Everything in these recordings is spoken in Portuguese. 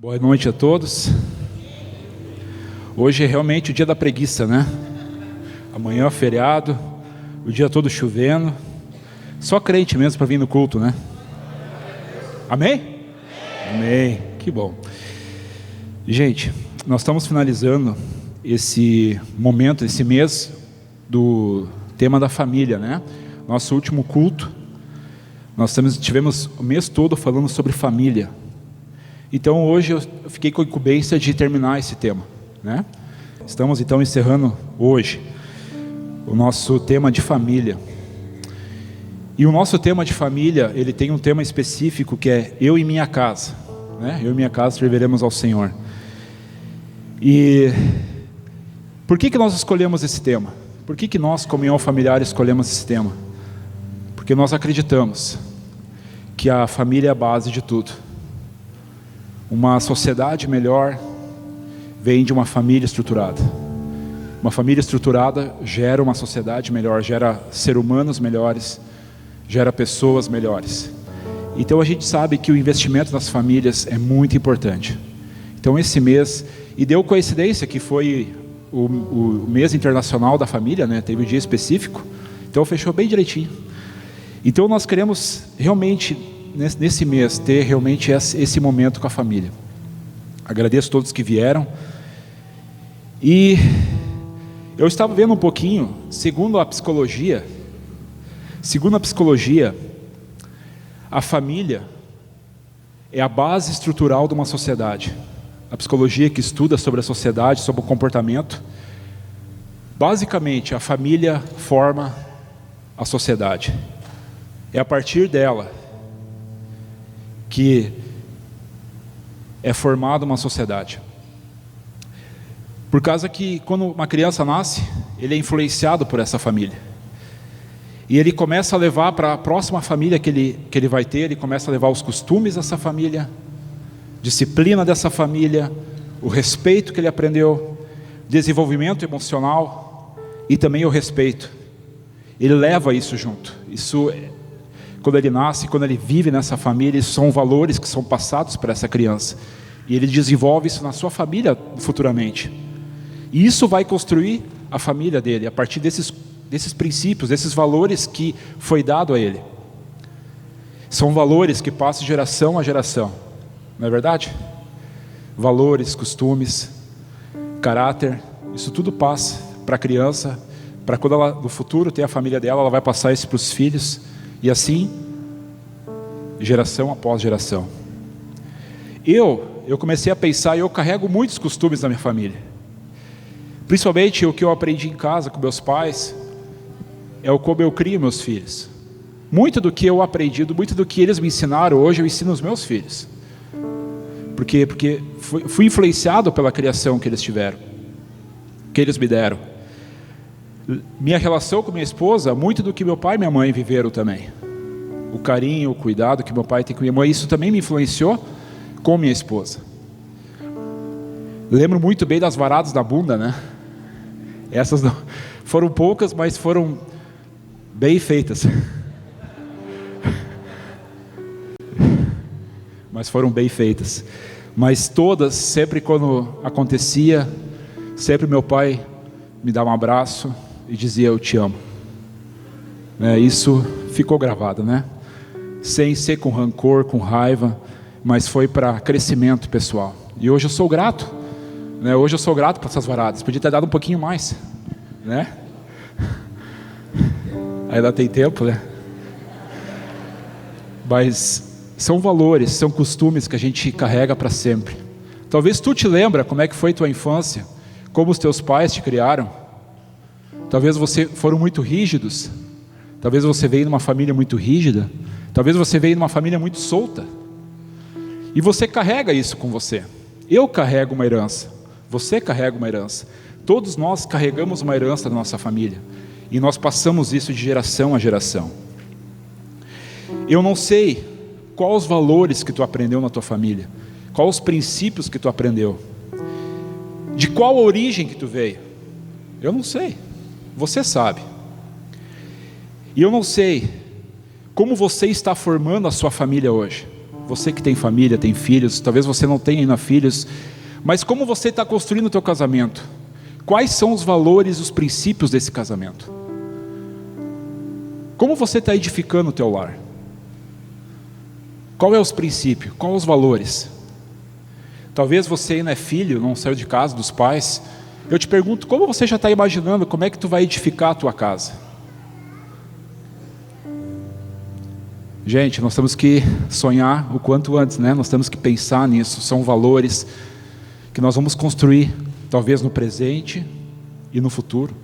Boa noite a todos. Hoje é realmente o dia da preguiça, né? Amanhã é feriado, o dia todo chovendo. Só crente mesmo para vir no culto, né? Amém? Amém. Que bom. Gente, nós estamos finalizando esse momento, esse mês do tema da família, né? Nosso último culto, nós tivemos o mês todo falando sobre família. Então hoje eu fiquei com a incumbência de terminar esse tema, né? Estamos então encerrando hoje o nosso tema de família. E o nosso tema de família, ele tem um tema específico que é eu e minha casa, né? Eu e minha casa serviremos ao Senhor. E por que nós escolhemos esse tema? Por que nós, Comunhão Familiar, escolhemos esse tema? Porque nós acreditamos que a família é a base de tudo. Uma sociedade melhor vem de uma família estruturada. Uma família estruturada gera uma sociedade melhor, gera seres humanos melhores, gera pessoas melhores. Então a gente sabe que o investimento nas famílias é muito importante. Então esse mês, e deu coincidência que foi o mês internacional da família, né? Teve um dia específico, então fechou bem direitinho. Então nós queremos realmente nesse mês ter realmente esse momento com a família. Agradeço a todos que vieram. E eu estava vendo um pouquinho, segundo a psicologia, a família é a base estrutural de uma sociedade. A psicologia que estuda sobre a sociedade, sobre o comportamento, basicamente a família forma a sociedade. É a partir dela que é formada uma sociedade. Por causa que quando uma criança nasce, ele é influenciado por essa família. E ele começa a levar para a próxima família que ele vai ter, ele começa a levar os costumes dessa família, disciplina dessa família, o respeito que ele aprendeu, desenvolvimento emocional e também o respeito. Ele leva isso junto. Isso, quando ele nasce, quando ele vive nessa família, são valores que são passados para essa criança. E ele desenvolve isso na sua família futuramente. E isso vai construir a família dele, a partir desses princípios, desses valores que foi dado a ele. São valores que passam de geração a geração. Não é verdade? Valores, costumes, caráter, isso tudo passa para a criança, para quando ela no futuro ter a família dela, ela vai passar isso para os filhos, e assim, geração após geração. Eu comecei a pensar, e eu carrego muitos costumes na minha família. Principalmente o que eu aprendi em casa com meus pais, é o como eu crio meus filhos. Muito do que eu aprendi, muito do que eles me ensinaram, hoje eu ensino aos meus filhos. Porque fui influenciado pela criação que eles tiveram, que eles me deram. Minha relação com minha esposa, muito do que meu pai e minha mãe viveram também. O carinho, o cuidado que meu pai tem com minha mãe, isso também me influenciou com minha esposa. Lembro muito bem das varadas da bunda, né? Essas não, foram poucas, mas foram bem feitas. Mas foram bem feitas. Mas todas, sempre quando acontecia, sempre meu pai me dava um abraço e dizia eu te amo. Isso ficou gravado, né? Sem ser com rancor, com raiva, mas foi para crescimento pessoal. E hoje eu sou grato, né? Hoje eu sou grato por essas varadas. Podia ter dado um pouquinho mais, né? Ainda tem tempo, né? Mas são valores, são costumes que a gente carrega para sempre. Talvez tu te lembra como é que foi tua infância, como os teus pais te criaram. Talvez você foram muito rígidos. Talvez você veio de uma família muito rígida. Talvez você veio de uma família muito solta. E você carrega isso com você. Eu carrego uma herança. Você carrega uma herança. Todos nós carregamos uma herança da nossa família. E nós passamos isso de geração a geração. Eu não sei quais os valores que tu aprendeu na tua família. Quais os princípios que tu aprendeu. De qual origem que tu veio. Eu não sei. Você sabe. E eu não sei como você está formando a sua família hoje. você que tem família, tem filhos, talvez você não tenha ainda filhos, mas como você está construindo o teu casamento? Quais são os valores, os princípios desse casamento? Como você está edificando o teu lar? Qual é os princípios? Quais os valores? Talvez você ainda é filho, não saiu de casa dos pais. Eu te pergunto, como você já está imaginando como é que tu vai edificar a tua casa? Gente, nós temos que sonhar o quanto antes, né? Nós temos que pensar nisso. São valores que nós vamos construir, talvez no presente e no futuro.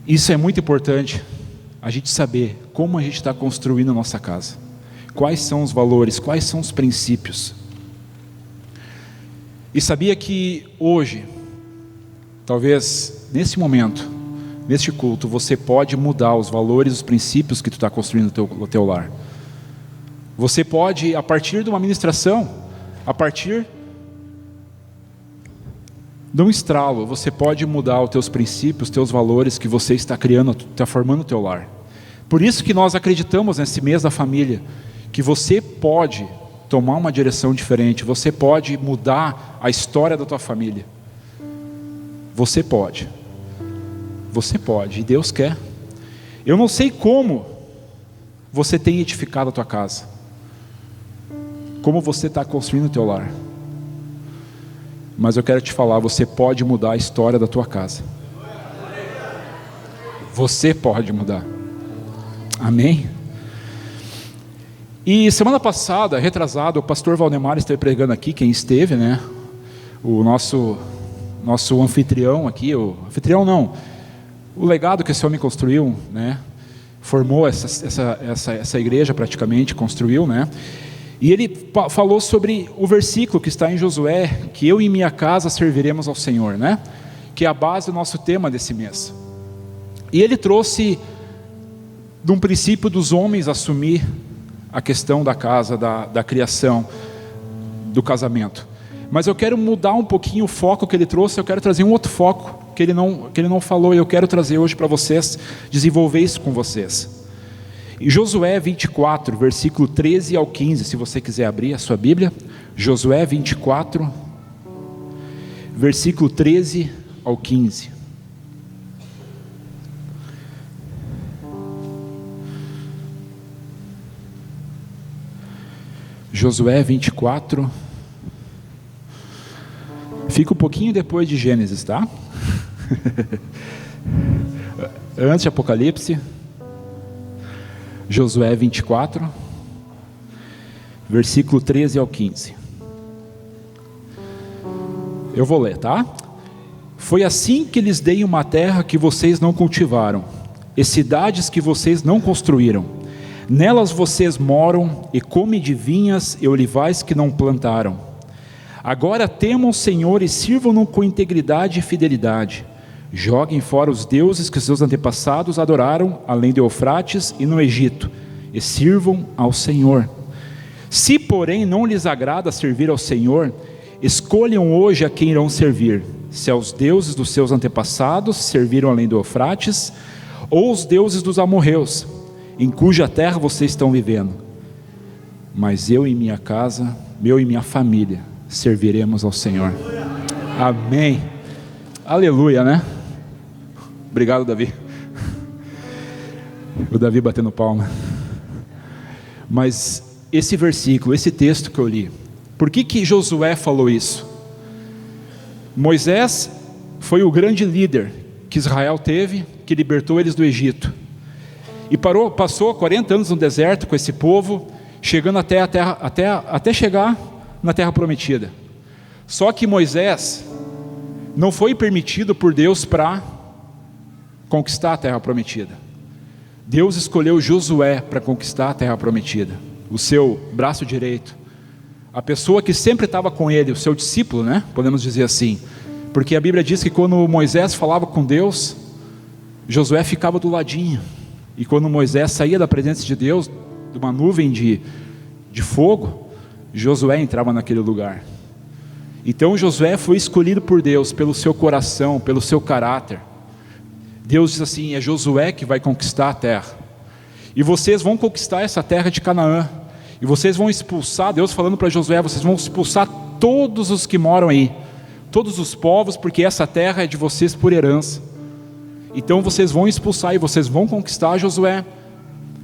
Isso é muito importante, a gente saber como a gente está construindo a nossa casa. Quais são os valores, quais são os princípios. E sabia que hoje, talvez nesse momento, neste culto, você pode mudar os valores, os princípios que tu está construindo no teu lar. Você pode, a partir de uma ministração, a partir de um estralo, você pode mudar os teus princípios, os teus valores que você está criando, está formando o teu lar. Por isso que nós acreditamos nesse mês da família, que você pode tomar uma direção diferente, você pode mudar a história da tua família. Você pode, e Deus quer. Eu não sei como você tem edificado a tua casa, como você está construindo o teu lar, mas eu quero te falar, você pode mudar a história da tua casa. Você pode mudar. Amém? E semana passada, retrasado, o pastor Valdemar esteve pregando aqui, quem esteve, né? O nosso anfitrião aqui, o legado que esse homem construiu, né? Formou essa igreja praticamente, construiu, né? E ele falou sobre o versículo que está em Josué, que eu e minha casa serviremos ao Senhor, né? Que é a base do nosso tema desse mês. E ele trouxe de um princípio dos homens assumir a questão da casa, da criação, do casamento. Mas eu quero mudar um pouquinho o foco que ele trouxe, eu quero trazer um outro foco que ele não falou, e eu quero trazer hoje para vocês, desenvolver isso com vocês. Em Josué 24, versículo 13 ao 15, se você quiser abrir a sua Bíblia, Josué 24, versículo 13 ao 15. Josué 24, fica um pouquinho depois de Gênesis, tá? Antes de Apocalipse. Josué 24, versículo 13 ao 15. Eu vou ler, tá? Foi assim que lhes dei uma terra que vocês não cultivaram, e cidades que vocês não construíram. Nelas vocês moram e comem de vinhas e olivais que não plantaram. Agora temam o Senhor e sirvam-no com integridade e fidelidade. Joguem fora os deuses que seus antepassados adoraram, além de Eufrates e no Egito, e sirvam ao Senhor. Se, porém, não lhes agrada servir ao Senhor, escolham hoje a quem irão servir, se aos deuses dos seus antepassados serviram além do Eufrates, ou os deuses dos amorreus, em cuja terra vocês estão vivendo. Mas eu e minha casa, eu e minha família, serviremos ao Senhor. Amém. Aleluia, né? Obrigado, Davi. O Davi batendo palma. Mas esse versículo, esse texto que eu li, por que Josué falou isso? Moisés foi o grande líder que Israel teve, que libertou eles do Egito. E passou 40 anos no deserto com esse povo, chegando até chegar na terra prometida. Só que Moisés não foi permitido por Deus para conquistar a terra prometida. Deus escolheu Josué para conquistar a terra prometida, o seu braço direito, a pessoa que sempre estava com ele, o seu discípulo, né? Podemos dizer assim, porque a Bíblia diz que quando Moisés falava com Deus, Josué ficava do ladinho, e quando Moisés saía da presença de Deus, de uma nuvem de fogo, Josué entrava naquele lugar. Então Josué foi escolhido por Deus pelo seu coração, pelo seu caráter. Deus diz assim, é Josué que vai conquistar a terra, e vocês vão conquistar essa terra de Canaã. E vocês vão expulsar, Deus falando para Josué, vocês vão expulsar todos os que moram aí, todos os povos, porque essa terra é de vocês por herança. Então vocês vão expulsar e vocês vão conquistar, Josué.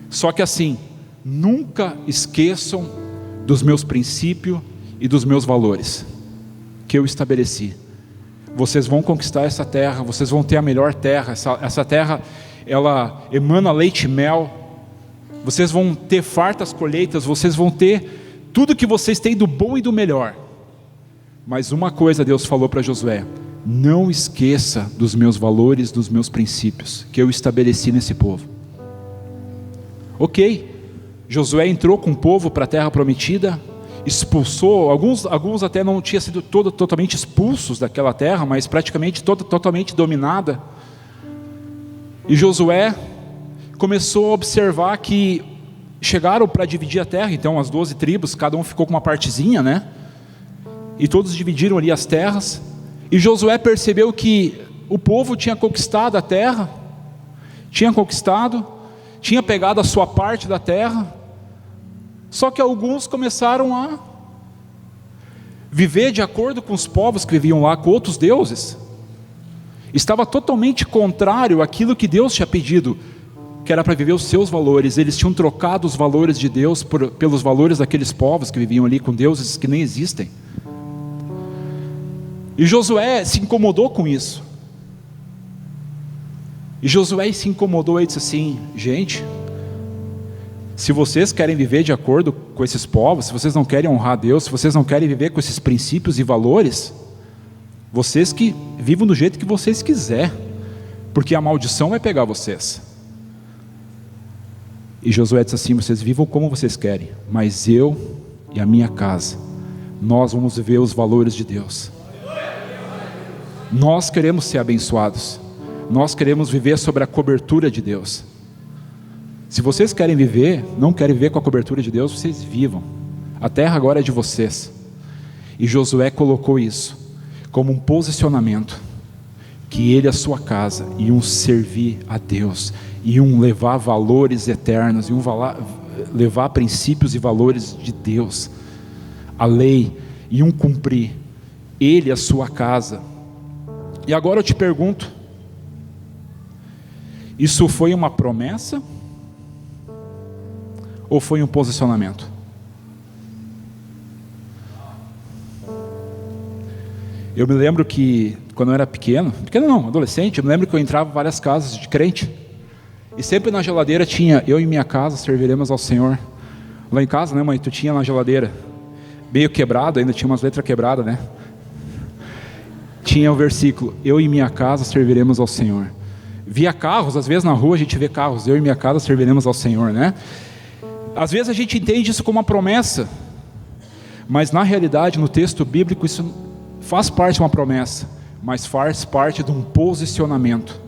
Só que assim, nunca esqueçam dos meus princípios e dos meus valores que eu estabeleci. Vocês vão conquistar essa terra, vocês vão ter a melhor terra. Essa terra, ela emana leite e mel. Vocês vão ter fartas colheitas, vocês vão ter tudo que vocês têm do bom e do melhor. Mas uma coisa Deus falou para Josué: não esqueça dos meus valores, dos meus princípios que eu estabeleci nesse povo. Ok, Josué entrou com o povo para a terra prometida, expulsou, alguns até não tinham sido totalmente expulsos daquela terra, mas praticamente totalmente dominada. E Josué começou a observar que chegaram para dividir a terra, então as 12 tribos, cada um ficou com uma partezinha, né? E todos dividiram ali as terras. E Josué percebeu que o povo tinha conquistado a terra, tinha pegado a sua parte da terra, só que alguns começaram a viver de acordo com os povos que viviam lá, com outros deuses. Estava totalmente contrário àquilo que Deus tinha pedido, que era para viver os seus valores. Eles tinham trocado os valores de Deus pelos valores daqueles povos que viviam ali com deuses que nem existem. E Josué se incomodou com isso. E Josué se incomodou e disse assim: gente, se vocês querem viver de acordo com esses povos, se vocês não querem honrar a Deus, se vocês não querem viver com esses princípios e valores, vocês que vivam do jeito que vocês quiser, porque a maldição vai pegar vocês. E Josué disse assim: vocês vivam como vocês querem, mas eu e a minha casa, nós vamos viver os valores de Deus. Nós queremos ser abençoados, nós queremos viver sobre a cobertura de Deus. Se vocês querem viver, não querem viver com a cobertura de Deus, vocês vivam. A terra agora é de vocês. E Josué colocou isso como um posicionamento, que ele e a sua casa iam servir a Deus, iam levar valores eternos, iam levar princípios e valores de Deus, a lei, iam cumprir, ele e a sua casa. E agora eu te pergunto, isso foi uma promessa ou foi um posicionamento? Eu me lembro que quando eu era pequeno não, adolescente, eu me lembro que eu entrava em várias casas de crente, e sempre na geladeira tinha: eu e minha casa serviremos ao Senhor. Lá em casa, né, mãe, tu tinha na geladeira, meio quebrado, ainda tinha umas letras quebradas, né? Tinha o versículo: eu e minha casa serviremos ao Senhor. Via carros, às vezes na rua a gente vê carros: eu e minha casa serviremos ao Senhor, né? Às vezes a gente entende isso como uma promessa, mas na realidade, no texto bíblico, isso faz parte de uma promessa, mas faz parte de um posicionamento.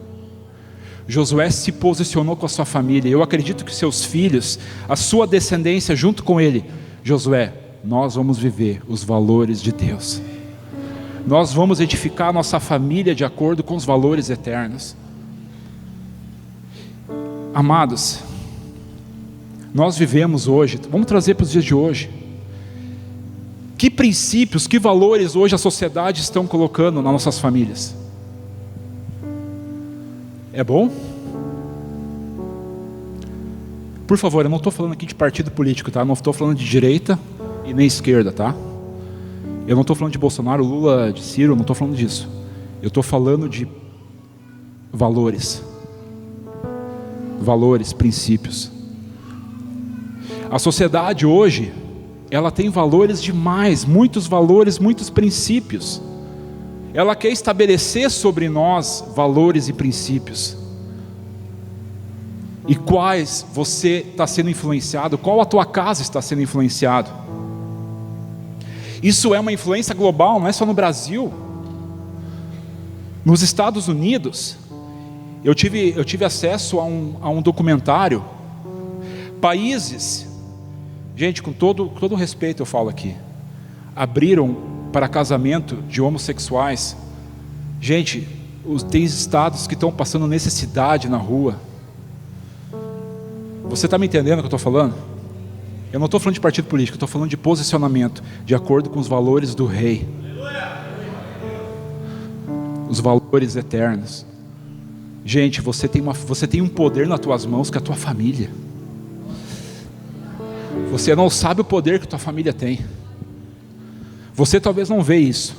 Josué se posicionou com a sua família. Eu acredito que seus filhos, a sua descendência junto com ele: Josué, nós vamos viver os valores de Deus, nós vamos edificar a nossa família de acordo com os valores eternos. Amados, nós vivemos hoje, vamos trazer para os dias de hoje, que princípios, que valores hoje a sociedade estão colocando nas nossas famílias? É bom? Por favor, eu não estou falando aqui de partido político, tá? Eu não estou falando de direita e nem esquerda, tá? Eu não estou falando de Bolsonaro, Lula, de Ciro, eu não estou falando disso. Eu estou falando de valores. Valores, princípios. A sociedade hoje, ela tem valores demais, muitos valores, muitos princípios. Ela quer estabelecer sobre nós valores e princípios. E quais você está sendo influenciado? Qual a tua casa está sendo influenciado? Isso é uma influência global, não é só no Brasil. Nos Estados Unidos, eu tive acesso a um documentário. Países, gente, com todo o respeito eu falo aqui, abriram para casamento de homossexuais. Gente, tem estados que estão passando necessidade na rua. Você está me entendendo o que eu estou falando? Eu não estou falando de partido político, eu estou falando de posicionamento, de acordo com os valores do rei. Os valores eternos. Gente, você tem um poder nas tuas mãos que é a tua família. Você não sabe o poder que tua família tem. Você talvez não vê isso,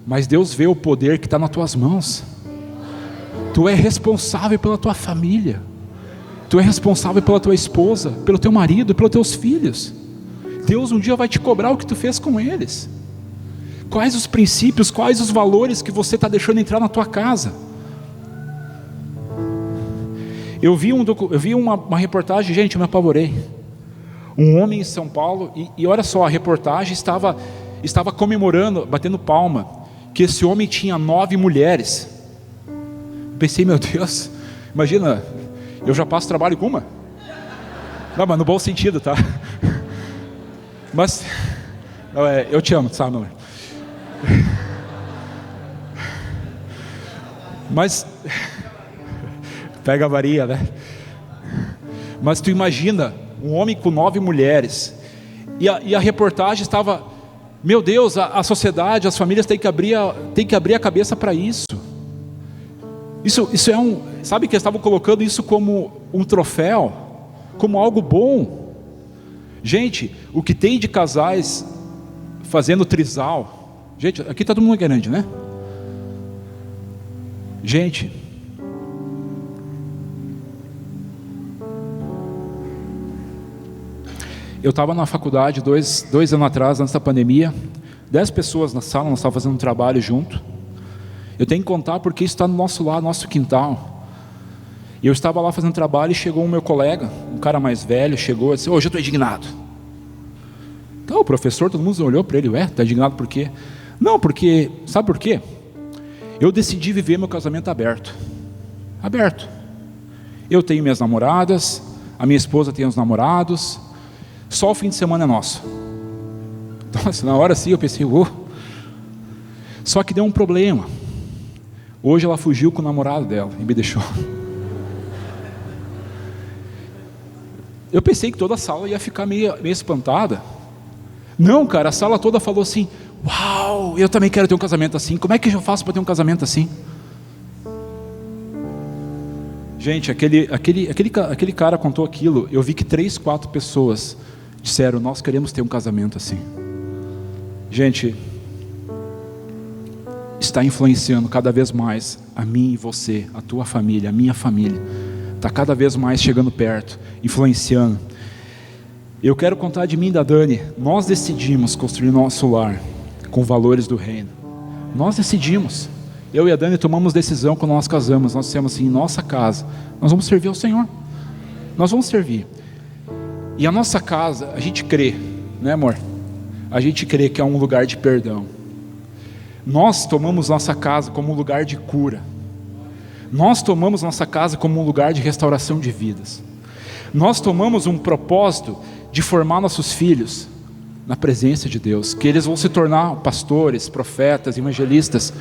mas Deus vê o poder que está nas tuas mãos. Tu é responsável pela tua família. Tu é responsável pela tua esposa, pelo teu marido, pelos teus filhos. Deus um dia vai te cobrar o que tu fez com eles. Quais os princípios, quais os valores que você está deixando entrar na tua casa? Eu vi uma reportagem, gente, eu me apavorei. Um homem em São Paulo, e olha só, a reportagem estava comemorando, batendo palma, que esse homem tinha 9 mulheres. Pensei, meu Deus, imagina, eu já passo trabalho com uma? Não, mas no bom sentido, tá? Mas, eu te amo, sabe, amor? Mas, pega a varia, né? Mas tu imagina, um homem com 9 mulheres, e a reportagem estava, meu Deus, a sociedade, as famílias têm que abrir a cabeça para isso. Isso é sabe que eles estavam colocando isso como um troféu, como algo bom. Gente, o que tem de casais fazendo trisal, gente, aqui está todo mundo grande, né? Gente, eu estava na faculdade dois anos atrás, antes da pandemia, 10 pessoas na sala, nós estávamos fazendo um trabalho junto. Eu tenho que contar porque isso está no nosso lado, nosso quintal. E eu estava lá fazendo trabalho e chegou um meu colega, um cara mais velho, chegou e disse, hoje eu estou indignado. Então o professor, todo mundo olhou para ele, está indignado por quê? Não, porque, sabe por quê? Eu decidi viver meu casamento aberto. Aberto. Eu tenho minhas namoradas, a minha esposa tem os namorados, só o fim de semana é nosso. Nossa, na hora sim eu pensei, Só que deu um problema. Hoje ela fugiu com o namorado dela e me deixou. Eu pensei que toda a sala ia ficar meio espantada. Não, cara, a sala toda falou assim, uau, eu também quero ter um casamento assim. Como é que eu faço para ter um casamento assim? Gente, aquele cara contou aquilo. Eu vi que 3, 4 pessoas disseram, nós queremos ter um casamento assim. Gente, está influenciando cada vez mais a mim e você, a tua família, a minha família. Está cada vez mais chegando perto, influenciando. Eu quero contar de mim e da Dani. Nós decidimos construir nosso lar com valores do reino. Nós decidimos. Eu e a Dani tomamos decisão quando nós casamos. Nós dissemos assim, em nossa casa, nós vamos servir ao Senhor. Nós vamos servir. E a nossa casa, a gente crê, né, amor? A gente crê que é um lugar de perdão. Nós tomamos nossa casa como um lugar de cura. Nós tomamos nossa casa como um lugar de restauração de vidas. Nós tomamos um propósito de formar nossos filhos na presença de Deus, que eles vão se tornar pastores, profetas, evangelistas.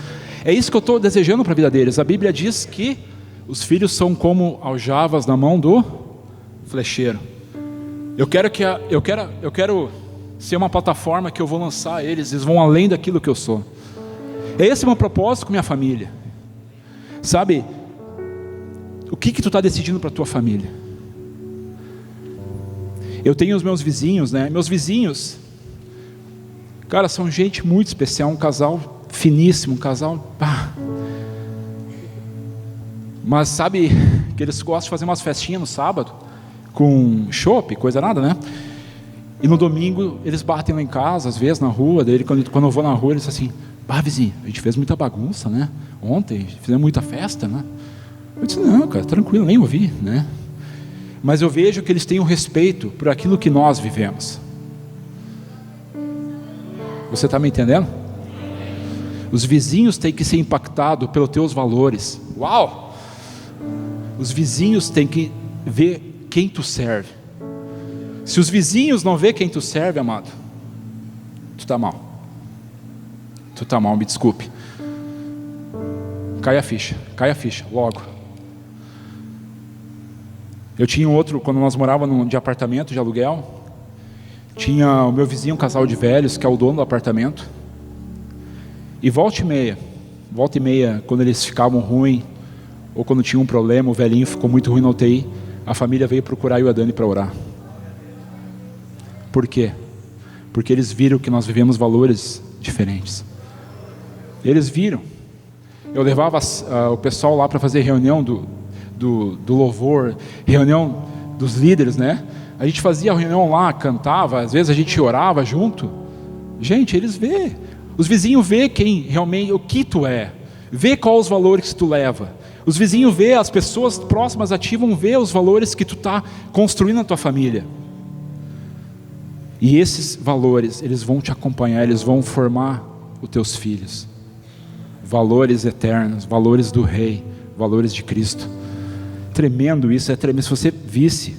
É isso que eu estou desejando para a vida deles. A Bíblia diz que os filhos são como aljavas na mão do flecheiro. Eu quero ser uma plataforma que eu vou lançar eles vão além daquilo que eu sou. Esse é o meu propósito com minha família. Sabe, o que tu está decidindo para a tua família? Eu tenho os meus vizinhos, né? Meus vizinhos, cara, são gente muito especial, um casal finíssimo, um casal, mas sabe que eles gostam de fazer umas festinhas no sábado, com chopp, coisa nada, né? E no domingo eles batem lá em casa, às vezes na rua. Daí quando eu vou na rua eles dizem assim, vizinho, a gente fez muita bagunça, né? Ontem fizemos muita festa, né? Eu disse, não, cara, tranquilo, nem ouvi, né? Mas eu vejo que eles têm um respeito por aquilo que nós vivemos. Você está me entendendo? Os vizinhos têm que ser impactados pelos teus valores. Uau! Os vizinhos têm que ver quem tu serve. Se os vizinhos não vê quem tu serve, amado, tu está mal. Tu está mal, me desculpe. Cai a ficha, logo. Eu tinha outro, quando nós morávamos de apartamento de aluguel, Tinha o meu vizinho, um casal de velhos, que é o dono do apartamento. E volta e meia, quando eles ficavam ruins, ou quando tinha um problema, o velhinho ficou muito ruim na UTI, a família veio procurar eu e a Dani para orar. Por quê? Porque eles viram que nós vivemos valores diferentes. Eles viram. Eu levava o pessoal lá para fazer reunião do louvor, reunião dos líderes, né? A gente fazia a reunião lá, cantava, às vezes a gente orava junto. Gente, eles vê. Os vizinhos vê quem realmente, o que tu é. Vê quais os valores que tu leva. Os vizinhos vê, as pessoas próximas a ti vão ver os valores que tu está construindo na tua família. E esses valores, eles vão te acompanhar, eles vão formar os teus filhos. Valores eternos, valores do Rei, valores de Cristo. Tremendo isso, é tremendo. Se você visse,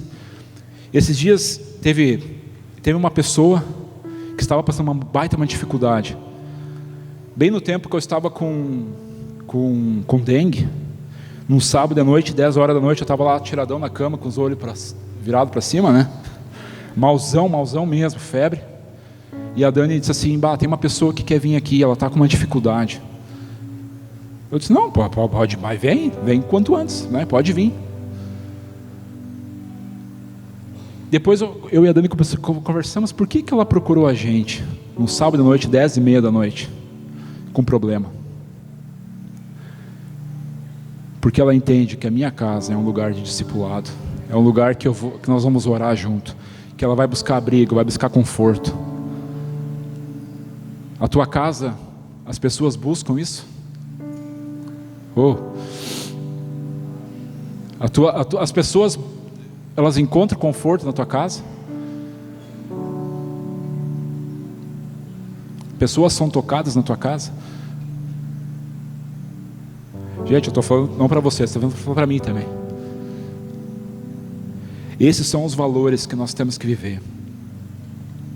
esses dias teve uma pessoa que estava passando uma baita uma dificuldade. Bem no tempo que eu estava com dengue, num sábado à noite, 10 horas da noite, eu estava lá tiradão na cama, com os olhos virados para cima, né? Malzão mesmo, febre. E a Dani disse assim, tem uma pessoa que quer vir aqui, ela está com uma dificuldade. Eu disse, não, pode, mas vem quanto antes, né? Pode vir. Depois eu e a Dani conversamos, por que ela procurou a gente, no sábado à noite, 10h30 da noite, com problema? Porque ela entende que a minha casa é um lugar de discipulado, é um lugar que nós vamos orar junto, que ela vai buscar abrigo, vai buscar conforto. A tua casa, as pessoas buscam isso? As pessoas, elas encontram conforto na tua casa? Pessoas são tocadas na tua casa? Gente, eu estou falando não para você, estou falando para mim também. Esses são os valores que nós temos que viver.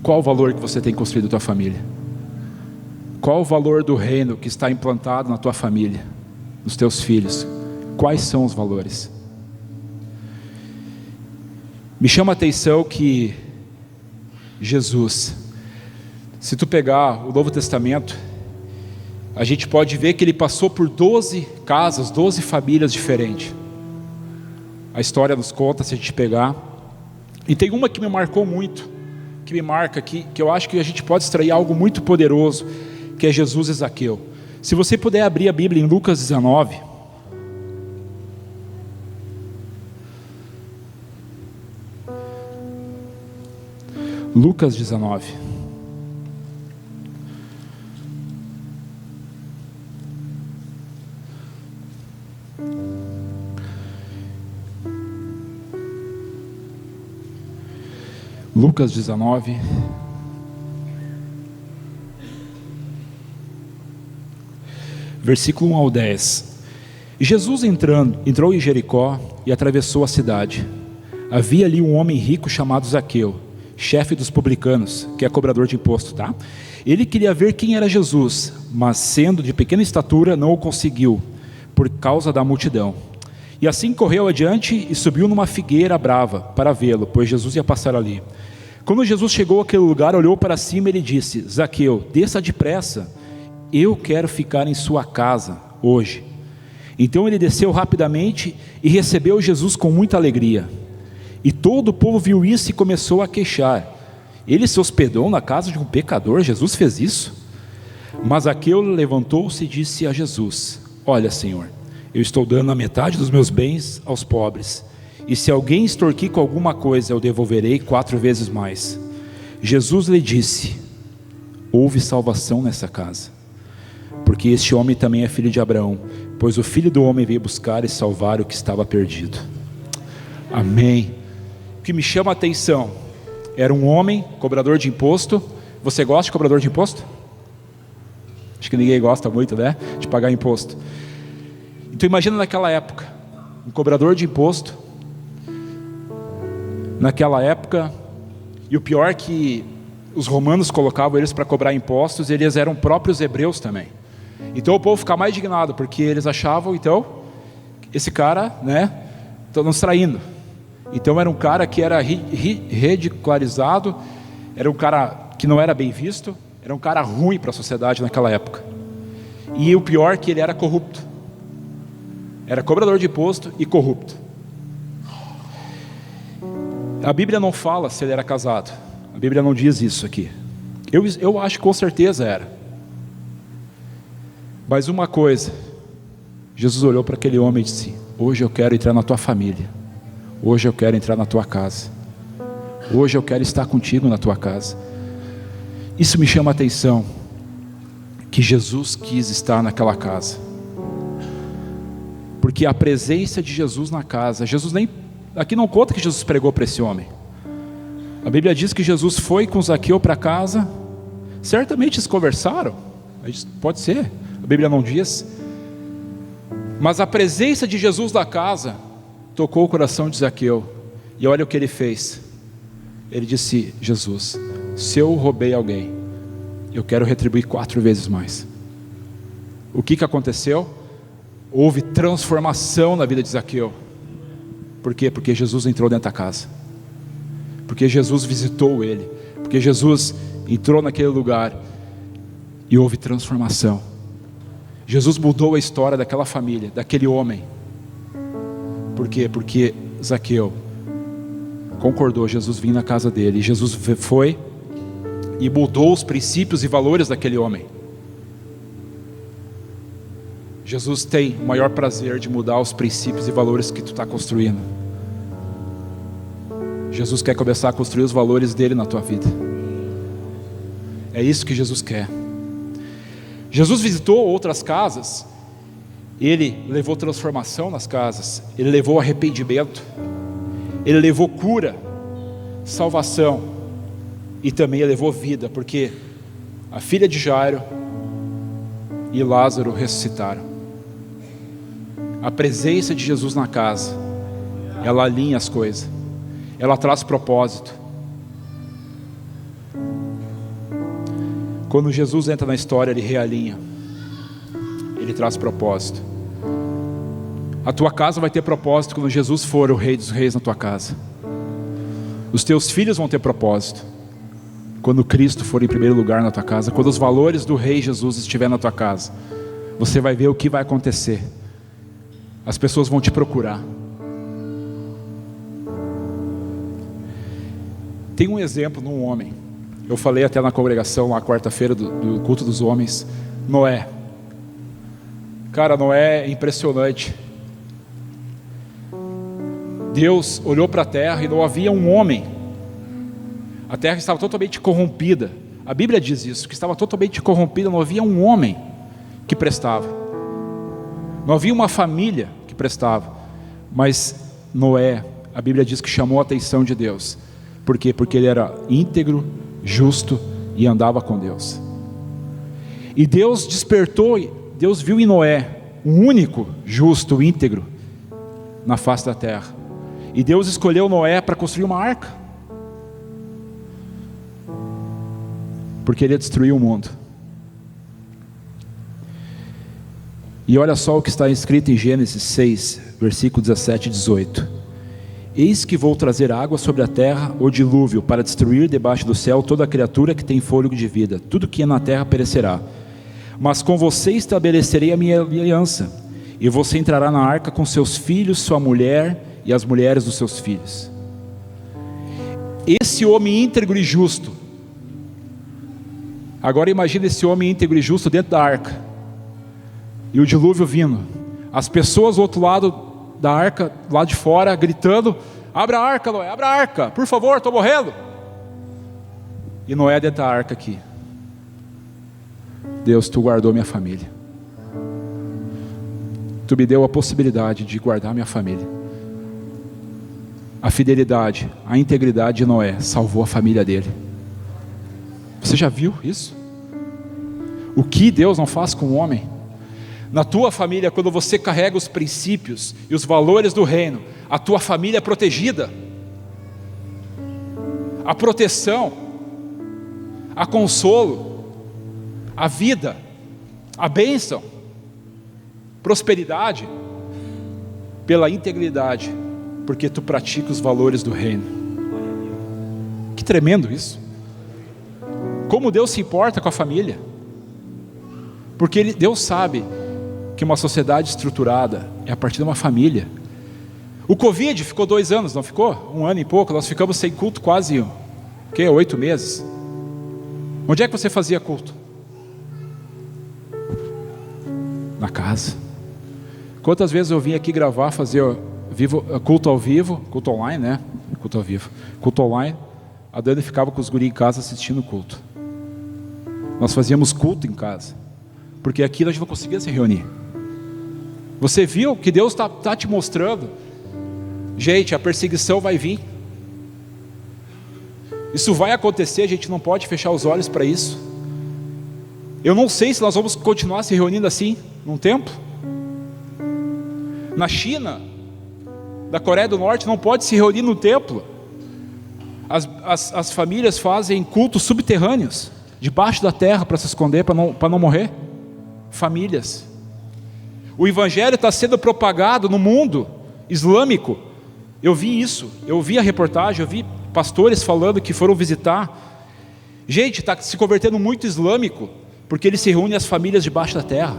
Qual o valor que você tem construído na tua família? Qual o valor do reino que está implantado na tua família, nos teus filhos? Quais são os valores? Me chama a atenção que Jesus, se tu pegar o Novo Testamento, a gente pode ver que ele passou por 12 casas, 12 famílias diferentes. A história nos conta, se a gente pegar. E tem uma que me marcou muito, que me marca aqui, que eu acho que a gente pode extrair algo muito poderoso, que é Jesus e Zaqueu. Se você puder abrir a Bíblia em Lucas 19. Lucas 19. Lucas 19. Versículo 1 ao 10. Jesus entrou em Jericó e atravessou a cidade. Havia ali um homem rico chamado Zaqueu, chefe dos publicanos, que é cobrador de imposto, tá? Ele queria ver quem era Jesus, mas sendo de pequena estatura não o conseguiu, por causa da multidão. E assim correu adiante e subiu numa figueira brava para vê-lo, pois Jesus ia passar ali. Quando Jesus chegou àquele lugar, olhou para cima e lhe disse: Zaqueu, desça depressa, eu quero ficar em sua casa hoje. Então ele desceu rapidamente e recebeu Jesus com muita alegria. E todo o povo viu isso e começou a queixar. Ele se hospedou na casa de um pecador? Jesus fez isso? Mas Zaqueu levantou-se e disse a Jesus: Olha, Senhor, eu estou dando a metade dos meus bens aos pobres. E se alguém extorquir com alguma coisa, eu devolverei 4 vezes mais. Jesus lhe disse: houve salvação nessa casa, porque este homem também é filho de Abraão, pois o Filho do Homem veio buscar e salvar o que estava perdido. Amém. O que me chama a atenção, era um homem, cobrador de imposto. Você gosta de cobrador de imposto? Acho que ninguém gosta muito, né? De pagar imposto. Então imagina naquela época, um cobrador de imposto, naquela época, e o pior é que os romanos colocavam eles para cobrar impostos, e eles eram próprios hebreus também. Então o povo ficava mais indignado, porque eles achavam, então, esse cara, né, está nos traindo. Então era um cara que era ridicularizado, era um cara que não era bem visto, era um cara ruim para a sociedade naquela época. E o pior é que ele era corrupto. Era cobrador de imposto e corrupto. A Bíblia não fala se ele era casado. A Bíblia não diz isso aqui. Eu acho que com certeza era. Mas uma coisa, Jesus olhou para aquele homem e disse: hoje eu quero entrar na tua família. Hoje eu quero entrar na tua casa. Hoje eu quero estar contigo na tua casa. Isso me chama a atenção, que Jesus quis estar naquela casa. Porque a presença de Jesus na casa, Jesus nem, aqui não conta que Jesus pregou para esse homem. A Bíblia diz que Jesus foi com Zaqueu para casa. Certamente eles conversaram, pode ser, a Bíblia não diz. Mas a presença de Jesus na casa tocou o coração de Zaqueu. E olha o que ele fez. Ele disse: Jesus, se eu roubei alguém, eu quero retribuir 4 vezes mais. O que aconteceu? Houve transformação na vida de Zaqueu. Por quê? Porque Jesus entrou dentro da casa. Porque Jesus visitou ele. Porque Jesus entrou naquele lugar e houve transformação. Jesus mudou a história daquela família, daquele homem. Por quê? Porque Zaqueu concordou Jesus vir na casa dele. E Jesus foi e mudou os princípios e valores daquele homem. Jesus tem o maior prazer de mudar os princípios e valores que tu está construindo. Jesus quer começar a construir os valores dele na tua vida. É isso que Jesus quer. Jesus visitou outras casas. Ele levou transformação nas casas. Ele levou arrependimento. Ele levou cura, salvação. E também ele levou vida. Porque a filha de Jairo e Lázaro ressuscitaram. A presença de Jesus na casa, ela alinha as coisas. Ela traz propósito. Quando Jesus entra na história, ele realinha. Ele traz propósito. A tua casa vai ter propósito quando Jesus for o Rei dos Reis na tua casa. Os teus filhos vão ter propósito quando Cristo for em primeiro lugar na tua casa. Quando os valores do Rei Jesus estiver na tua casa, você vai ver o que vai acontecer. As pessoas vão te procurar. Tem um exemplo num homem. Eu falei até na congregação, lá quarta-feira do culto dos homens. Noé. Cara, Noé é impressionante. Deus olhou para a terra e não havia um homem. A terra estava totalmente corrompida. A Bíblia diz isso, que estava totalmente corrompida. Não havia um homem que prestava. Não havia uma família que prestava. Mas Noé, a Bíblia diz que chamou a atenção de Deus. Por quê? Porque ele era íntegro, justo e andava com Deus. E Deus despertou, Deus viu em Noé um único justo, íntegro na face da terra. E Deus escolheu Noé para construir uma arca, porque ele ia destruir o mundo. E olha só o que está escrito em Gênesis 6, versículo 17 e 18. Eis que vou trazer água sobre a terra, o dilúvio, para destruir debaixo do céu toda criatura que tem fôlego de vida. Tudo que é na terra perecerá. Mas com você estabelecerei a minha aliança, e você entrará na arca com seus filhos, sua mulher e as mulheres dos seus filhos. Esse homem íntegro e justo. Agora imagine esse homem íntegro e justo dentro da arca, e o dilúvio vindo, as pessoas do outro lado da arca, lá de fora, gritando: abre a arca, Noé, abre a arca, por favor, estou morrendo. E Noé dentro da arca aqui: Deus, tu guardou minha família, tu me deu a possibilidade de guardar minha família. A fidelidade, a integridade de Noé salvou a família dele. Você já viu isso? O que Deus não faz com o homem? Na tua família, quando você carrega os princípios e os valores do reino, a tua família é protegida. A proteção, a consolo, a vida, a bênção, prosperidade, pela integridade, porque tu pratica os valores do reino. Que tremendo isso! Como Deus se importa com a família. Porque Deus sabe que uma sociedade estruturada é a partir de uma família. O Covid ficou 2 anos, não ficou? 1 ano e pouco, nós ficamos sem culto quase 8 meses. Onde é que você fazia culto? Na casa. Quantas vezes eu vim aqui gravar, fazer culto ao vivo, culto online, né? Culto ao vivo, culto online. A Dani ficava com os guris em casa assistindo o culto. Nós fazíamos culto em casa, porque aqui a gente não conseguia se reunir. Você viu que Deus está te mostrando? Gente, a perseguição vai vir. Isso vai acontecer, a gente não pode fechar os olhos para isso. Eu não sei se nós vamos continuar se reunindo assim, num templo. Na China, da Coreia do Norte, não pode se reunir no templo. As famílias fazem cultos subterrâneos, debaixo da terra, para se esconder, para não morrer. Famílias. O evangelho está sendo propagado no mundo islâmico. Eu vi isso, eu vi a reportagem, eu vi pastores falando que foram visitar. Gente, está se convertendo muito islâmico, porque eles se reúnem as famílias debaixo da terra,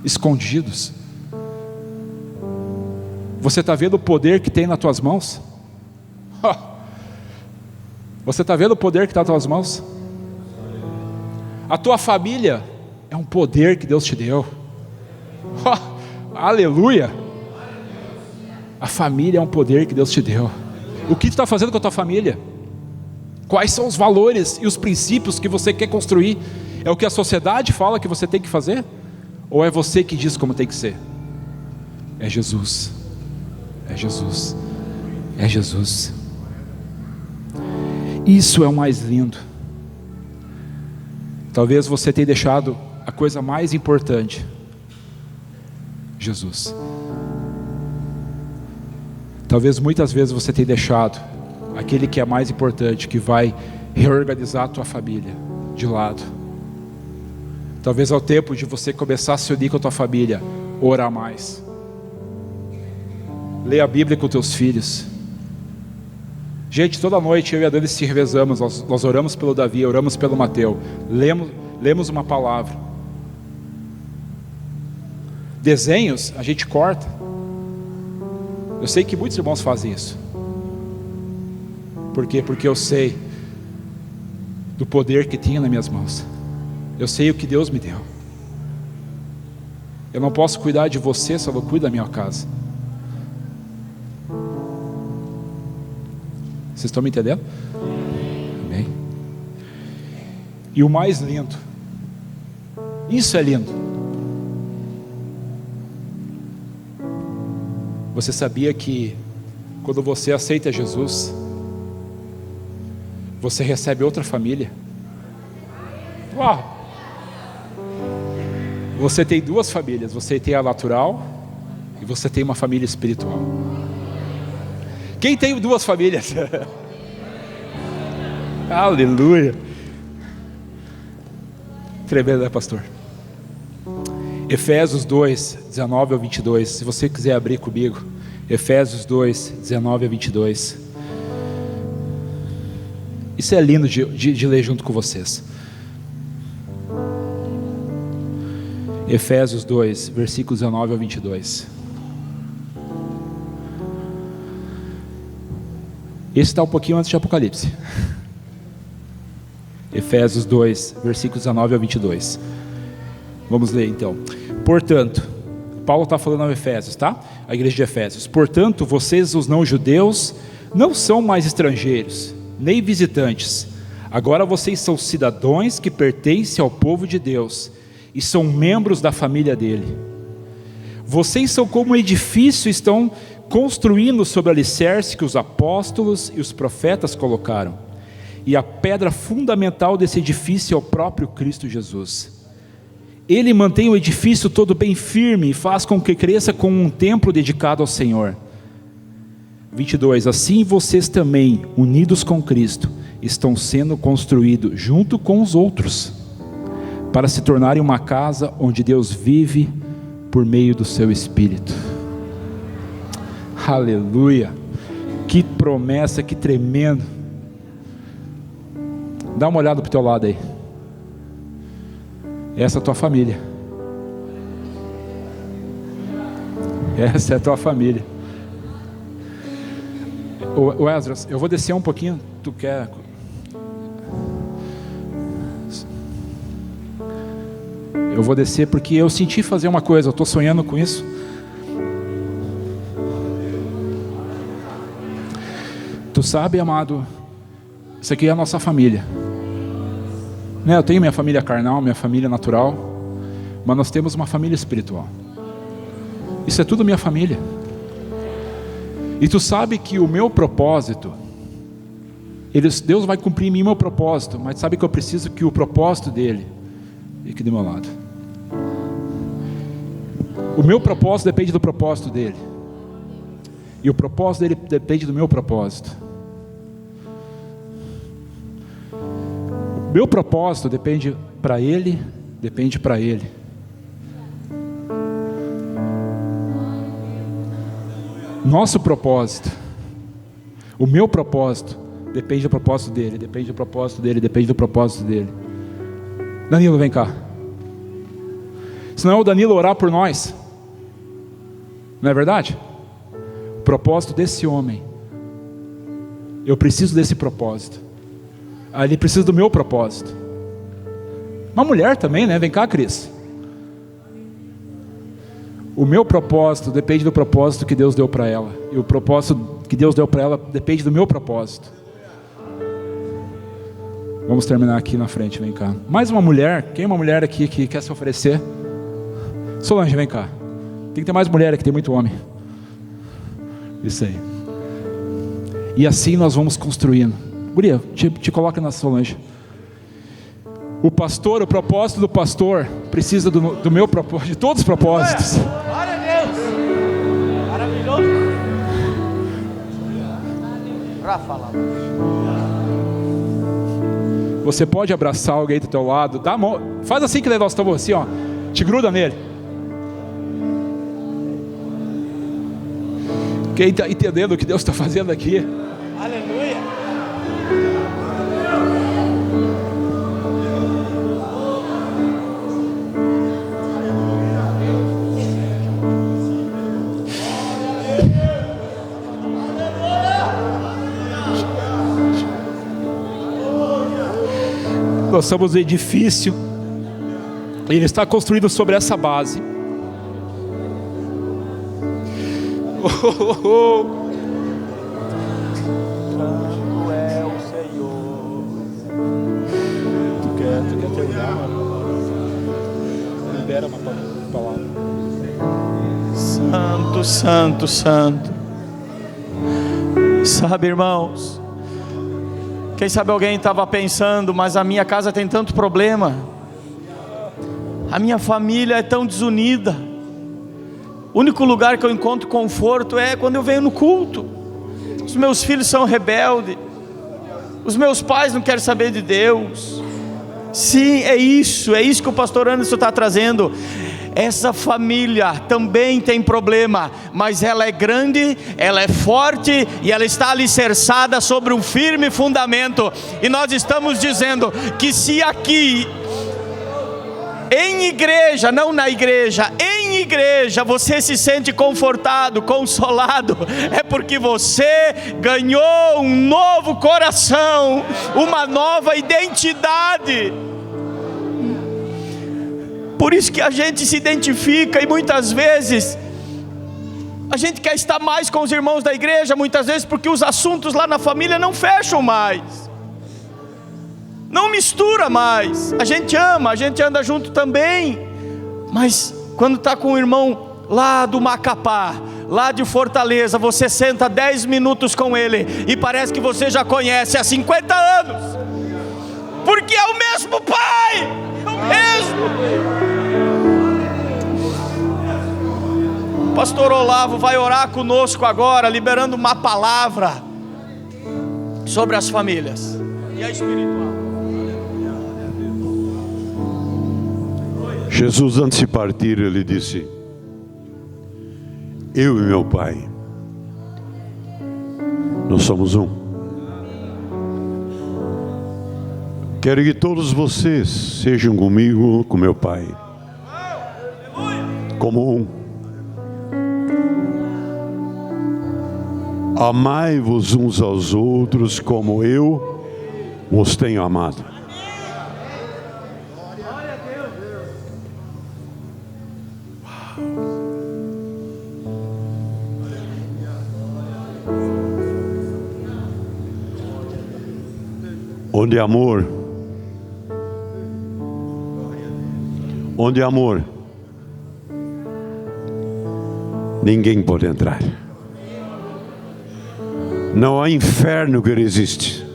escondidos. Você está vendo o poder que tem nas tuas mãos? Você está vendo o poder que está nas tuas mãos? A tua família é um poder que Deus te deu. Aleluia! A família é um poder que Deus te deu. O que tu está fazendo com a tua família? Quais são os valores e os princípios que você quer construir? É o que a sociedade fala que você tem que fazer? Ou é você que diz como tem que ser? É Jesus. É Jesus. É Jesus. Isso é o mais lindo. Talvez você tenha deixado a coisa mais importante: Jesus. Talvez muitas vezes você tenha deixado aquele que é mais importante, que vai reorganizar a tua família, de lado. Talvez é o tempo de você começar a se unir com a tua família, orar mais, ler a Bíblia com teus filhos. Gente, toda noite eu e a Dani se revezamos, nós oramos pelo Davi, oramos pelo Mateus, lemos uma palavra. Desenhos a gente corta. Eu sei que muitos irmãos fazem isso. Por quê? Porque eu sei do poder que tinha nas minhas mãos. Eu sei o que Deus me deu. Eu não posso cuidar de você se eu não cuido da minha casa. Vocês estão me entendendo? Amém. E o mais lindo, isso é lindo. Você sabia que quando você aceita Jesus, você recebe outra família? Uau! Você tem 2 famílias, você tem a natural e você tem uma família espiritual. Quem tem 2 famílias? Aleluia! Tremendo, né, pastor? Efésios 2, 19 ao 22. Se você quiser abrir comigo, Efésios 2, 19 ao 22. Isso é lindo de ler junto com vocês. Efésios 2, versículos 19 ao 22. Esse está um pouquinho antes de Apocalipse. Efésios 2, versículos 19 ao 22. Vamos ler então. Portanto, Paulo está falando aos Efésios, tá? A igreja de Efésios. Portanto, vocês, os não-judeus, não são mais estrangeiros, nem visitantes. Agora vocês são cidadãos que pertencem ao povo de Deus e são membros da família dele. Vocês são como um edifício, estão construindo sobre o alicerce que os apóstolos e os profetas colocaram. E a pedra fundamental desse edifício é o próprio Cristo Jesus. Ele mantém o edifício todo bem firme e faz com que cresça como um templo dedicado ao Senhor. 22. Assim vocês também, unidos com Cristo, estão sendo construídos junto com os outros, para se tornarem uma casa onde Deus vive por meio do seu Espírito. Aleluia! Que promessa, que tremendo! Dá uma olhada para o teu lado aí. Essa é a tua família. Essa é a tua família. O Esdras, eu vou descer um pouquinho. Tu quer? Eu vou descer porque eu senti fazer uma coisa. Eu estou sonhando com isso. Tu sabe, amado, isso aqui é a nossa família. Né? Eu tenho minha família carnal, minha família natural, mas nós temos uma família espiritual. Isso é tudo minha família. E tu sabe que o meu propósito, Deus vai cumprir em mim o meu propósito, mas sabe que eu preciso que o propósito dele fique do meu lado. O meu propósito depende do propósito dele, e o propósito dele depende do meu propósito. O meu propósito depende para ele, depende para ele. Nosso propósito, o meu propósito, depende do propósito dele, depende do propósito dele, depende do propósito dele. Danilo, vem cá. Se não é o Danilo orar por nós, não é verdade? O propósito desse homem, eu preciso desse propósito. Ele precisa do meu propósito. Uma mulher também, né? Vem cá, Cris. O meu propósito depende do propósito que Deus deu para ela. E o propósito que Deus deu para ela depende do meu propósito. Vamos terminar aqui na frente, vem cá. Mais uma mulher. Quem é uma mulher aqui que quer se oferecer? Solange, vem cá. Tem que ter mais mulher aqui, tem muito homem. Isso aí. E assim nós vamos construindo. Guria, te coloca na Solange. O pastor, o propósito do pastor precisa do meu propósito, de todos os propósitos. Glória a Deus. Maravilhoso. Para falar. Você pode abraçar alguém do teu lado, dá a mão, faz assim que nós estamos assim, ó, te gruda nele. Quem está entendendo o que Deus está fazendo aqui? Aleluia. Nós somos um edifício, ele está construído sobre essa base. Santo é o Senhor. Tu quer terminar, mano? Libera uma palavra. Santo, santo, santo. Sabe, irmãos, quem sabe alguém estava pensando, mas a minha casa tem tanto problema, a minha família é tão desunida, o único lugar que eu encontro conforto é quando eu venho no culto. Os meus filhos são rebeldes, os meus pais não querem saber de Deus. Sim, é isso que o pastor Anderson está trazendo. Essa família também tem problema, mas ela é grande, ela é forte e ela está alicerçada sobre um firme fundamento. E nós estamos dizendo que se aqui, em igreja, não na igreja, em igreja, você se sente confortado, consolado, é porque você ganhou um novo coração, uma nova identidade. Por isso que a gente se identifica e muitas vezes a gente quer estar mais com os irmãos da igreja, muitas vezes porque os assuntos lá na família não fecham mais, não mistura mais. A gente ama, a gente anda junto também, mas quando está com o irmão lá do Macapá, lá de Fortaleza, você senta 10 minutos com ele e parece que você já conhece há 50 anos, porque é o mesmo pai, é o mesmo. O pastor Olavo vai orar conosco agora, liberando uma palavra sobre as famílias e a espiritual. Jesus, antes de partir, ele disse: eu e meu pai, nós somos um. Quero que todos vocês sejam comigo, com meu Pai, como um. Amai-vos uns aos outros como eu os tenho amado. Onde há amor, ninguém pode entrar. Não há inferno que resiste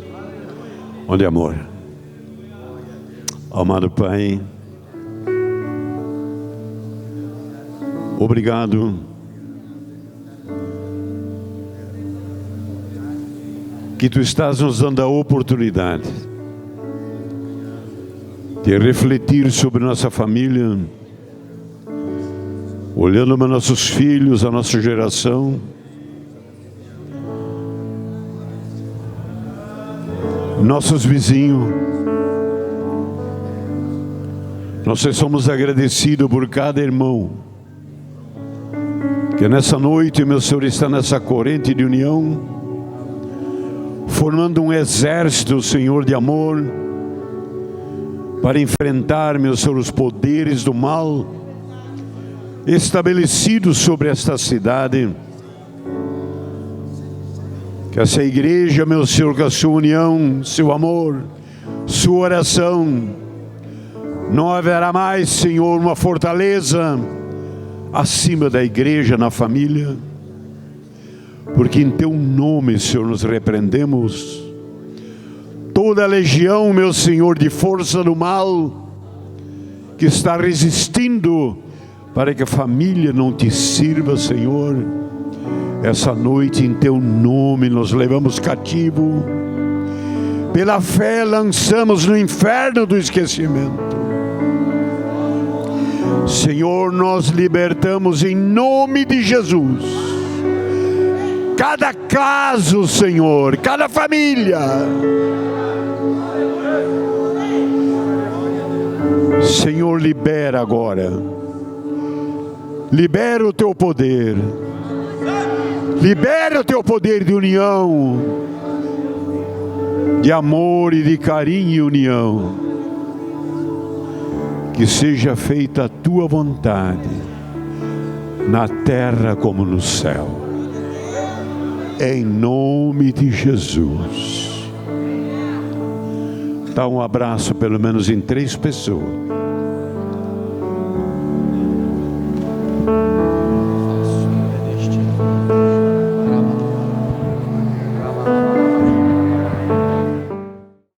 onde há amor. Amado Pai, obrigado que Tu estás nos dando a oportunidade de refletir sobre nossa família, olhando para nossos filhos, a nossa geração, nossos vizinhos. Nós somos agradecidos por cada irmão que nessa noite, meu Senhor, está nessa corrente de união, formando um exército, Senhor, de amor, para enfrentar, meu Senhor, os poderes do mal estabelecidos sobre esta cidade. Que essa igreja, meu Senhor, com a sua união, seu amor, sua oração, não haverá mais, Senhor, uma fortaleza acima da igreja na família, porque em Teu nome, Senhor, nos repreendemos toda a legião, meu Senhor, de força do mal que está resistindo para que a família não Te sirva, Senhor. Essa noite, em Teu nome, nos levamos cativo. Pela fé, lançamos no inferno do esquecimento. Senhor, nós libertamos em nome de Jesus cada caso, Senhor, cada família. Senhor, libera agora. Libera o Teu poder. Libera o Teu poder de união, de amor e de carinho e união. Que seja feita a Tua vontade, na terra como no céu. Em nome de Jesus. Dá um abraço pelo menos em 3 pessoas.